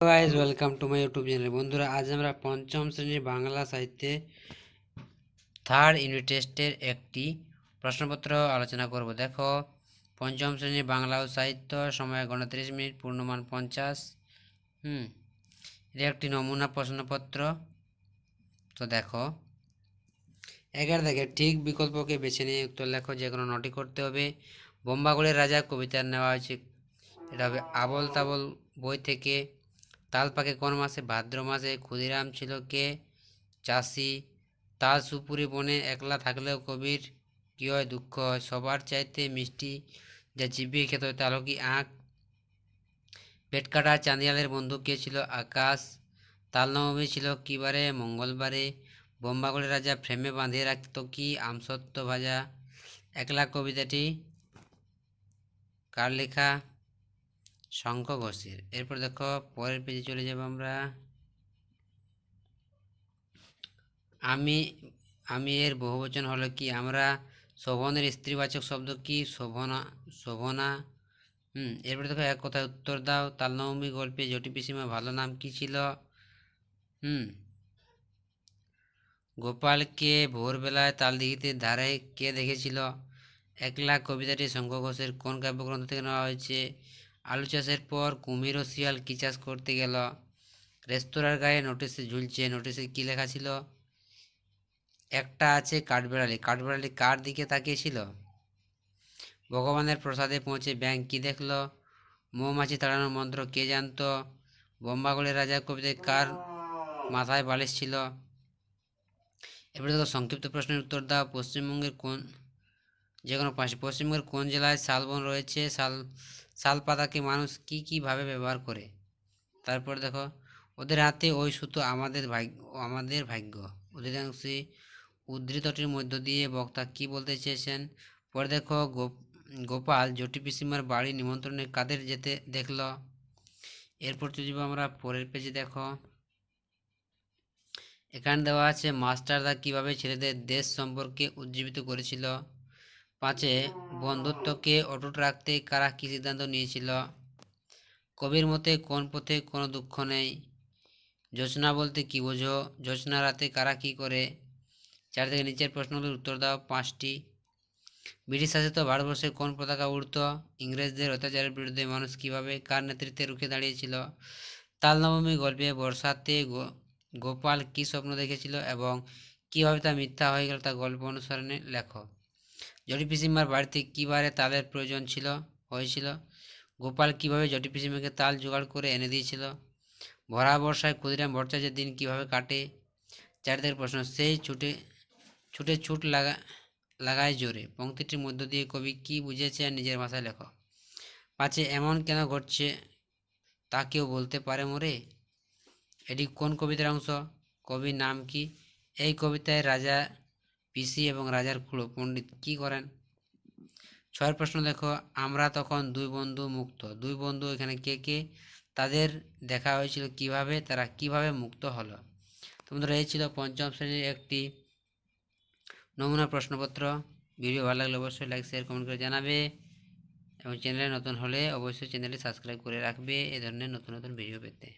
Guys welcome to my YouTube channel. বন্ধুরা, আজ আমরা পঞ্চম শ্রেণীর বাংলা সাহিত্যে থার্ড ইউনিট টেস্টের একটি প্রশ্নপত্র আলোচনা করব। দেখো, পঞ্চম শ্রেণীর বাংলা ও সাহিত্য, সময় 29 মিনিট, পূর্ণমান 50। এটা একটি নমুনা প্রশ্নপত্র। তো দেখো, দেখে ঠিক বিকল্পকে বেছে নিয়ে উত্তর লেখো। যে কোনো নটি করতে হবে। বোম্বাগলের রাজা কবিতার নেওয়া হয়েছে, এটা হবে আবল তাবল বই থেকে। তাল পাকে কোন মাসে? ভাদ্র মাসে। ক্ষুদিরাম ছিল কে? চাষি। তাল সুপুরি বনে একলা থাকলেও কবির কি হয়? দুঃখ হয়। সবার চাইতে মিষ্টি যা চিবিয়ে খেতে হয় তাল কি আঁক। পেট কাটা চাঁদিয়ালের বন্ধু কে ছিল? আকাশ। তাল নবমী ছিল কি বারে? মঙ্গলবারে। বোম্বাগলের রাজা ফ্রেমে বাঁধিয়ে রাখত কি? আমসত্ত্ব ভাজা। একলা কবিতাটি কার লেখা? শঙ্খ ঘোষের। এরপর দেখো, পরের পেজে চলে যাব আমরা। আমি আমি এর বহুবচন হলো কি? আমরা। শোভনের স্ত্রীবাচক শব্দ কি? শোভনা। শোভনা। এরপরে দেখো, এক কথায় উত্তর দাও। তালনবমী গল্পে জটি পিসিমার ভালো নাম কি ছিল? গোপালকে ভোরবেলায় তালদিঘিতে ধারে কে দেখেছিল? একলা কবিতাটি শঙ্খ ঘোষের কোন কাব্যগ্রন্থ থেকে নেওয়া হয়েছে? আলু চাষের পর কুমির ও শিয়াল কী চাষ করতে গেল? রেস্তোরাঁর গায়ে নোটিশে ঝুলছে, নোটিশে কি লেখা ছিল? একটা আছে কাঠবেড়ালি। কাঠবেড়ালি কার দিকে তাকিয়েছিল? ভগবানের প্রসাদে পৌঁছে ব্যাঙ কি দেখল? মৌমাছি তাড়ানোর মন্ত্র কে জানত? বোম্বাগলের রাজার কবিতায় কার মাথায় বালিশ ছিল? এবারে দেখো, সংক্ষিপ্ত প্রশ্নের উত্তর দাও। পশ্চিমবঙ্গের কোন, যে কোনো পাঁচটি। পশ্চিমবঙ্গের কোন জেলায় শালবন রয়েছে? শাল পাতাকে মানুষ কীভাবে ব্যবহার করে? তারপর দেখো, ওদের হাতে ওই সুতো আমাদের ভাগ্য। অধিকাংশই উদ্ধৃতটির মধ্য দিয়ে বক্তা কি বলতে চেয়েছেন? পরে দেখো, গোপাল জটি পিসিমার বাড়ি নিমন্ত্রণে কাদের যেতে দেখল? এরপর চলে যাব আমরা পরের পেজে। দেখো, এখানে দেওয়া আছে মাস্টারদা কিভাবে ছেলেদের দেশ সম্পর্কে উজ্জীবিত করেছিল। 5, বন্ধুত্বকে অটুট রাখতে কারা কী সিদ্ধান্ত নিয়েছিল? কবির মতে কোন পথে কোনো দুঃখ নেই? জোছনা বলতে কি বোঝো? জোছনা রাতে কারা কি করে? 4 থেকে নিচের প্রশ্নগুলোর উত্তর দাও 5টি। ব্রিটিশ শাসিত ভারতবর্ষে কোন পতাকা উড়ত? ইংরেজদের অত্যাচারের বিরুদ্ধে মানুষ কিভাবে কার নেতৃত্বে রুখে দাঁড়িয়েছিল? তাল নবমী গল্পে বর্ষাতে গোপাল কি স্বপ্ন দেখেছিল এবং কিভাবে তা মিথ্যা হয়ে গেল তা গল্প অনুসরণে লেখো। জটি পিসিমার বাড়িতে কী বারে তালের প্রয়োজন হয়েছিল? গোপাল কিভাবে জটি পিসিমাকে তাল জোগাড় করে এনে দিয়েছিল? ভরা বর্ষায় ক্ষুদিরাম ভট্টাচার্যের দিন কিভাবে কাটে? 4 থেকে প্রশ্ন, সেই ছুটে ছুট লাগায় জোরে পংক্তিটির মধ্য দিয়ে কবি কি বুঝেছে আর নিজের ভাষায় লেখো। 5, এমন কেন ঘটছে তা কেউ বলতে পারে মোরে? এটি কোন কবিতার অংশ? কবির নাম কি? এই কবিতায় রাজা পিসি এবং রাজার খুড়ো পণ্ডিত কি করেন? 6 প্রশ্ন দেখো, আমরা তখন দুই বন্ধু মুক্ত। দুই বন্ধু এখানে কে কে? তাদের দেখা হয়েছিল কিভাবে? তারা কিভাবে মুক্ত হলো? তোমাদের এই ছিল পঞ্চম শ্রেণীর একটি নমুনা প্রশ্নপত্র। ভিডিও ভালো লাগলে অবশ্যই লাইক শেয়ার কমেন্ট করে জানাবে এবং চ্যানেলে নতুন হলে অবশ্যই চ্যানেলটি সাবস্ক্রাইব করে রাখবে এ ধরনের নতুন নতুন ভিডিও পেতে।